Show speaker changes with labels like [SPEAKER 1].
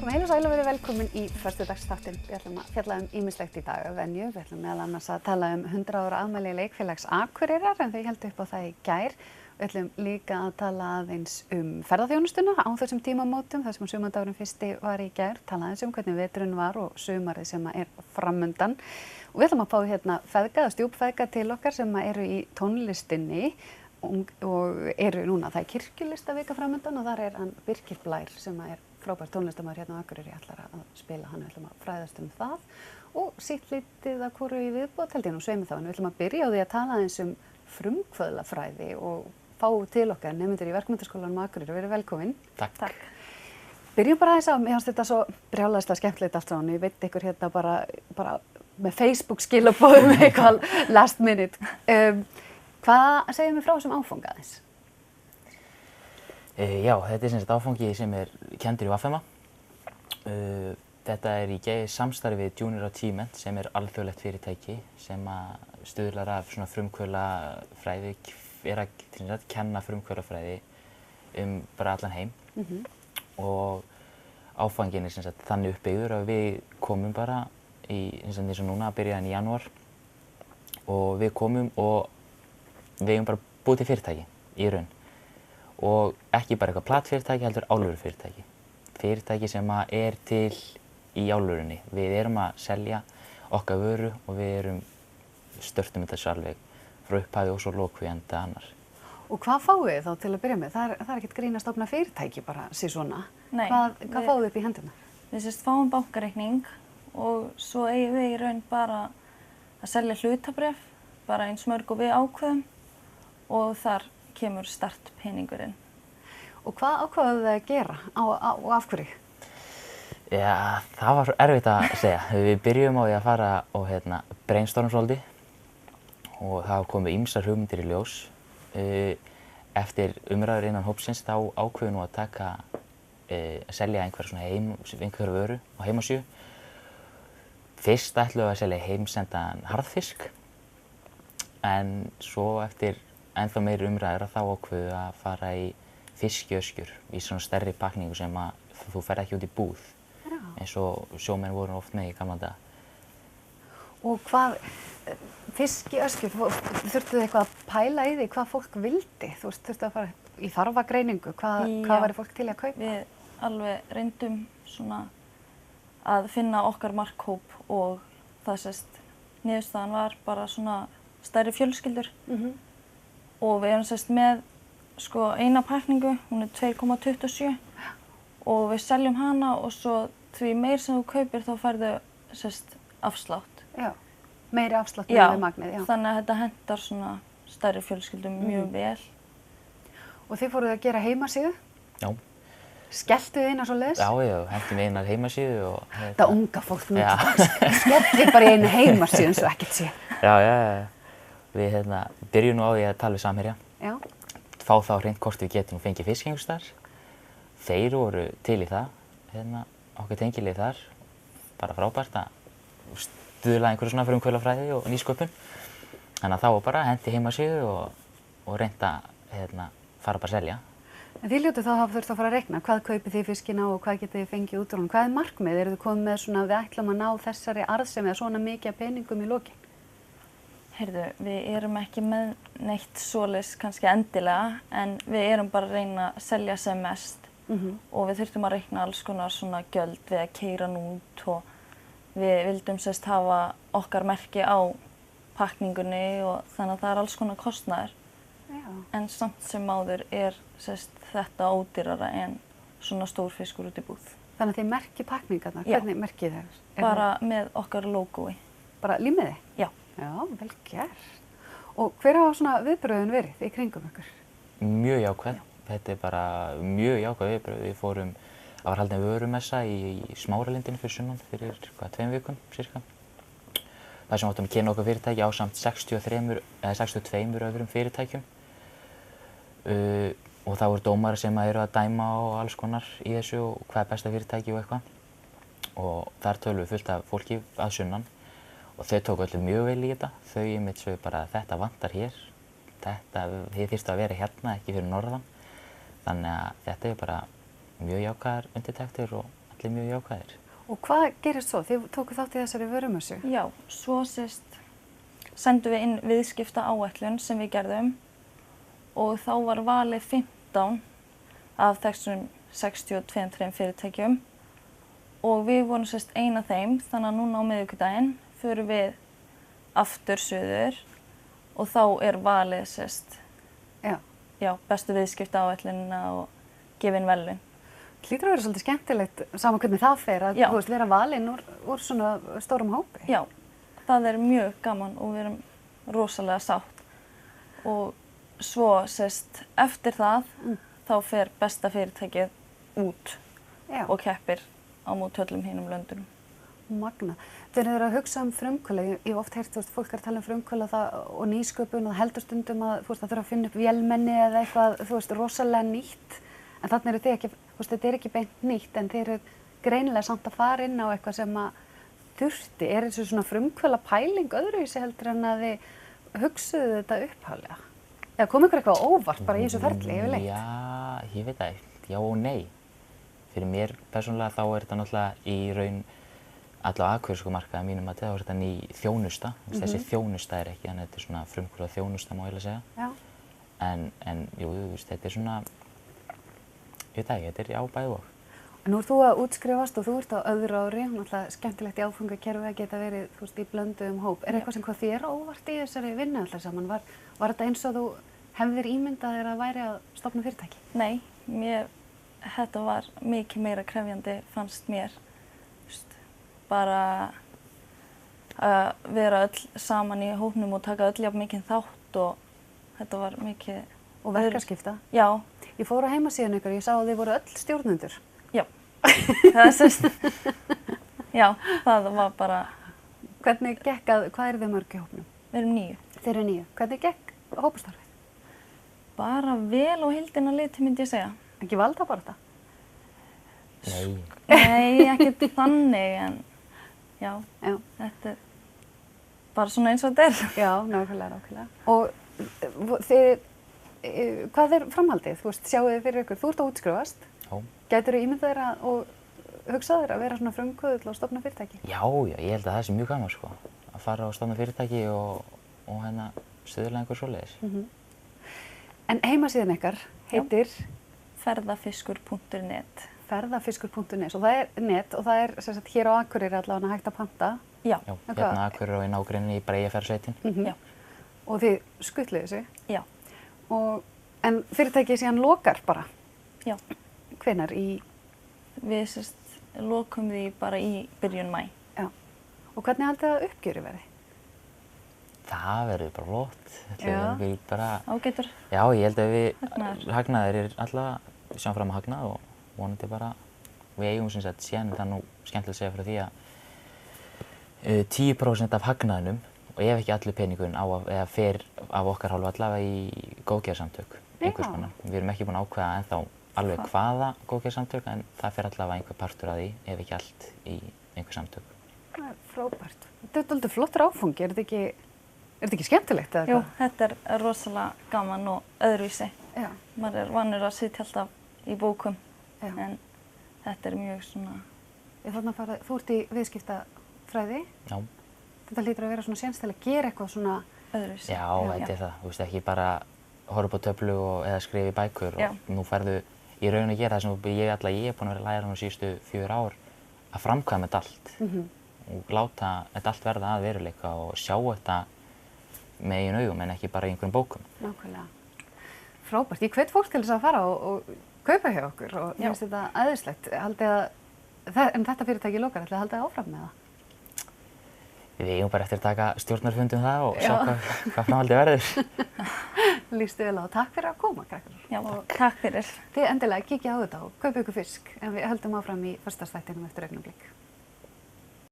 [SPEAKER 1] Heil og sæl og verið velkomin í föstudagsþáttinn. Við ætlum að fjalla ýmislegt í dag af venju. Við ætlum meðal annars að tala 100 ára afmæli Leikfélags Akureyrar en þau héldu upp á það í gær. Við ætlum líka að tala aðeins ferðaþjónustuna á þessum tímamótum, þar sem sumardagurinn fyrsti var í gær. Tala aðeins hvernig veturinn var og sumarið sem er framundan. Og við ætlum að fá hérna feðga, stjúpfeðga til okkar sem eru í tónlistinni og eru núna. Það kirkjulistavika framundan og þar hann Birkir Blær sem frábær tónlistarmaður hérna á Akureyri ætlar að spila hann. Við ætlum að fræðast það og sitt litið að hvoru í viðbót held ég nú sveimi þá. En við ætlum að byrja á því að tala aðeins frumkvöðlafræði og fá til okkar nemendur í Verkmenntaskólanum á Akureyri. Verið velkomin.
[SPEAKER 2] Takk.
[SPEAKER 1] Byrjum bara aðeins á, mér fannst þetta svo brjálæðislega skemmtilegt allt saman. Ég veit ykkur hérna bara með Facebook skilaboðum eitthvað last minute. Hvað segir mér frá þessum áfanga aðeins?
[SPEAKER 2] Já, þetta sem sagt áfangi sem kenndur í VFMA. Þetta í samstarfi við Junior Achievement sem alþjóðlegt fyrirtæki sem stuðlar af svona frumkvöðlafræði, að kenna frumkvöðlafræði bara allan heim. Og áfangin sem sagt þannig uppbyggður að við komum bara eins og núna að byrja í janúar og við komum og við eigum bara búið til fyrirtæki í raun. Og ekki bara eitthvað platfyrirtæki, heldur álfurufyrirtæki. Fyrirtæki sem til í álfurinni. Við erum að selja okkar vöru og við störtum þetta alveg frá upphafi og svo lokum við enda annar. Og
[SPEAKER 1] hvað fáið þið þá til að byrja með? Það ekkert grín að stofna fyrirtæki bara sér svona.
[SPEAKER 3] Nei.
[SPEAKER 1] Hvað fáið þið upp í hendurna?
[SPEAKER 3] Við fáum bankareikning og svo eigum við í raun bara að selja hlutabréf, bara eins mörg og við ákveðum og þar kemur startpeningurinn. Og hvað ákvaðuð þið að gera og af hverju?
[SPEAKER 2] Já, það var svo erfitt að segja. Við byrjum á því að fara og brainstorm svolítið og það komið ýmsar hugmyndir í ljós. Eftir umræður innan hópsins þá ákveðum við að selja einhverja vöru á heimasíðu. Fyrst ætlum við að selja heimsendan harðfisk en svo eftir ennþá meiri umræður þá ákveðum við að fara í fiskjöskjur í svona stærri pakningu sem þú ferð ekki út í búð. Já. Eins og sjómenn voru oft með í gamla daga.
[SPEAKER 1] Og hvað, fiskjöskjur, þurftu þið eitthvað að pæla í því hvað fólk vildi? Þú veist, þurftu að fara í þarfagreiningu, hvað væri fólk til að kaupa?
[SPEAKER 3] Við alveg reyndum svona að finna okkar markhóp og það niðurstaðan var bara svona stærri fjölskyldur. Og við erum með eina pakningu, hún 2,27 og við seljum hana og svo því meir sem þú kaupir þá færðu afslátt.
[SPEAKER 1] Já, meiri afslátt með magnið.
[SPEAKER 3] Já, þannig að þetta hentar svona stærri fjölskyldum mjög vel. Og
[SPEAKER 1] þið fóruð að gera heimasíðu?
[SPEAKER 2] Já.
[SPEAKER 1] Skelltuð inn á svoleiðis?
[SPEAKER 2] Já, hentum við inn á heimasíðu og...
[SPEAKER 1] Það unga fólk skelltuð bara í einu heimasíðu eins og ekkert sé.
[SPEAKER 2] Já. Við byrjum nú á því að tala við Samherja.
[SPEAKER 1] Já.
[SPEAKER 2] Fá þá hreint hvort við getum fengið fisk einhvers staðar. Þeir voru til í það, okkur tengilið þar. Bara frábært að stuðla einhverju svona frumkvöðlafræði og nýsköpun. Þannig að þá var bara hendi heimasíðu og reynda fara bara að selja.
[SPEAKER 1] En þið hljótið þá hafa þurft að fara að reikna. Hvað kaupið þið fiskina og hvað getið þið fengið út úr honum? Hvað markmið? Eru þið komið með svona við ætlum að ná þessari arðsemi eða svona mikið af peningum í lokin?
[SPEAKER 3] Heyrðu, við erum ekki með neitt svoleiðis kannski endilega en við erum bara að reyna að selja sem mest og við þurftum að reikna alls konar svona gjöld við að keyra út og við vildum hafa okkar merki á pakningunni og þannig að það alls konar kostnaður. Já. En samt sem áður þetta ódýrara en svona stór fiskur út í búð.
[SPEAKER 1] Þannig að þið merki pakningarnar, hvernig merkið þeir?
[SPEAKER 3] Bara með okkar lógói.
[SPEAKER 1] Bara límiði?
[SPEAKER 3] Já.
[SPEAKER 1] Já, vel gert. Og hver hafa svona viðbröðin verið í kringum ykkur?
[SPEAKER 2] Mjög jákvæð. Þetta bara mjög jákvæð viðbröð. Við fórum, það var haldin vörumessa í Smáralindinni fyrir sunnan fyrir 2 vikum cirka. Þar sem áttum að kynna okkar fyrirtæki ásamt 62 öðrum fyrirtækjum. Og það voru dómarar sem eru að dæma og alls konar í þessu og hvað besta fyrirtæki og eitthvað. Og þar tölum við fullt af fólki að sunnan. Og þau tóku öllu mjög vel í þetta. Þau sögðu bara að þetta vantar hér. Þið þyrftu að vera hérna, ekki fyrir norðan. Þannig að þetta bara mjög jákvæðar undirtektir og allir mjög jákvæðir.
[SPEAKER 1] Og hvað gerist svo? Þið tóku þátt í þessari vörumessu?
[SPEAKER 3] Já, svo sendum við inn viðskipta áætlun sem við gerðum og þá var valið 15 af þessum 62 fyrirtækjum og við vorum ein af þeim, þannig að núna á miðvikudaginn förum við aftur suður og þá er valið bestu viðskipta áætlunina og gefin verðlaun.
[SPEAKER 1] Hlýtur að vera svolítið skemmtilegt saman hvernig það fer að vera valinn úr svona stórum hópi.
[SPEAKER 3] Já, það er mjög gaman og við erum rosalega sátt og svo eftir það þá fer besta fyrirtækið út og keppir á móti öllum hinum löndunum.
[SPEAKER 1] Magna. Þegar þið eru að hugsa frumkvöla, ég hef oft heyrt fólk að tala frumkvöla og nýsköpun og heldur stundum að það þurfa að finna upp vélmenni eða eitthvað rosalega nýtt. En þannig eru þið ekki, þetta er ekki beint nýtt en þið eru greinilega samt að fara inn á eitthvað sem að þurfti. Er þessu svona frumkvöla pæling öðruvísi heldur en að þið hugsuðu þetta upphaflega? Eða kom ykkur eitthvað óvart bara í þessu ferli yfirleitt?
[SPEAKER 2] Já, ég veit það, já og nei. Fyrir mér persónulega þá er þetta náttúrulega í raun allavega akureyrsku markaði mínum að þá er þetta ný þjónusta. Þessi þjónusta er ekki, en þetta er svona frumkvöla þjónusta má ég eiginlega segja.
[SPEAKER 1] Já.
[SPEAKER 2] En jú, þetta er svona, ég veit það ekki, þetta er bæði og.
[SPEAKER 1] Nú ert þú að útskrifast og þú ert á öðru ári, náttúrulega skemmtilegt í áfangakerfi að geta verið í blönduðum hóp. Er eitthvað sem hvað þér óvart í þessari vinnu alltaf saman? Var þetta eins og þú hefðir ímyndað þér að væri að stofna fyrirtæki?
[SPEAKER 3] Nei, þetta var mikið meira krefjandi fannst mér. Bara að vera öll saman í hópnum og taka öll jafn mikið þátt og þetta var mikið.
[SPEAKER 1] Og verkaskipta?
[SPEAKER 3] Já.
[SPEAKER 1] Ég fór á heimasíðan ykkur, ég sá að þið voru öll stjórnendur.
[SPEAKER 3] Já, já, það var bara.
[SPEAKER 1] Hvernig gekk hvað eru þið mörg í hópnum?
[SPEAKER 3] Við erum 9.
[SPEAKER 1] Þið eru 9. Hvernig gekk hópastarfið?
[SPEAKER 3] Bara vel og heildina liti myndi ég segja.
[SPEAKER 1] Ekki valdabaráttu?
[SPEAKER 2] Nei.
[SPEAKER 3] Nei, ekki þannig en já, þetta er bara svona eins og þetta er.
[SPEAKER 1] Já, nákvæmlega. Og þið, hvað er framhaldið? Sjáu þið fyrir ykkur, þú ert að útskrifast.
[SPEAKER 2] Já.
[SPEAKER 1] Gætirðu ímyndað þér og hugsað þér að vera svona frumkvöðull og stofna fyrirtæki?
[SPEAKER 2] Já, ég held að það sé mjög gaman að fara og stofna fyrirtæki og stuðla einhver svoleiðis.
[SPEAKER 1] En heimasíðan ykkar heitir?
[SPEAKER 3] Ferðafiskur.net.
[SPEAKER 1] Ferðafiskur.net og það er net og það er hér á Akureyri allavega hægt að panta.
[SPEAKER 3] Já.
[SPEAKER 2] Já, hérna Akureyri og í nágrenni í Breiðafjarðarsveitin.
[SPEAKER 3] Já.
[SPEAKER 1] Og þið skutlið þessu?
[SPEAKER 3] Já.
[SPEAKER 1] En fyrirtækið síðan lokar bara?
[SPEAKER 3] Já.
[SPEAKER 1] Hvenær
[SPEAKER 3] Við lokum því bara í byrjun maí.
[SPEAKER 1] Já. Og hvernig haldið það uppgjöri verði?
[SPEAKER 2] Það verður bara flott.
[SPEAKER 3] Ágætur.
[SPEAKER 2] Já, ég held að hagnaður er alltaf, við sjáum fram að hagnað og vonandi bara, við eigum síðan það nú skemmtilega að segja frá því að 10% af hagnaðinum og ef ekki allur peningurinn eða fer af okkar hálfu allavega í góðgerðarsamtök, einhvers konar. Við erum ekki búin að ákveða ennþá alveg hvaða góðgerðarsamtök en það fer allavega einhver partur af því ef ekki allt í einhver samtök.
[SPEAKER 1] Það er frábært. Þetta er dálítið flottur áfangi, er þetta ekki skemmtilegt eða hvað?
[SPEAKER 3] Jú, þetta er rosalega gaman og öðruvísi.
[SPEAKER 1] Já.
[SPEAKER 3] Maður er vanur að sitja alltaf í bókum en þetta er mjög svona.
[SPEAKER 1] Þú ert í viðskiptafræði.
[SPEAKER 2] Já.
[SPEAKER 1] Þetta hlýtur að vera svona séns til að gera eitthvað svona
[SPEAKER 3] öðruvísi.
[SPEAKER 2] Já, þetta er það. Þú veist ekki bara horfa upp á töflu eða skrifa í bækur og nú færðu í raun að gera það sem ég er búin að vera að læra nú síðustu 4 ár að framkvæma þetta allt og láta þetta allt verða að veruleika og sjá þetta með eigin augum en ekki bara í einhverjum bókum.
[SPEAKER 1] Nákvæmlega. Frábært. Ég hvet fólk til þess að fara og kaupa hjá okkur og mér finnst þetta æðislegt. En þetta fyrirtæki lokar, ætlið að halda áfram með það?
[SPEAKER 2] Við eigum bara eftir að taka stjórnarfund það og sjá hvað framhaldið verður.
[SPEAKER 1] Lýstu vel á. Takk fyrir að koma, krakkar.
[SPEAKER 3] Já, takk fyrir.
[SPEAKER 1] Þið endilega kíkja á þetta og kaupa ykkur fisk en við höldum áfram í föstudagsþættinum eftir augnablik.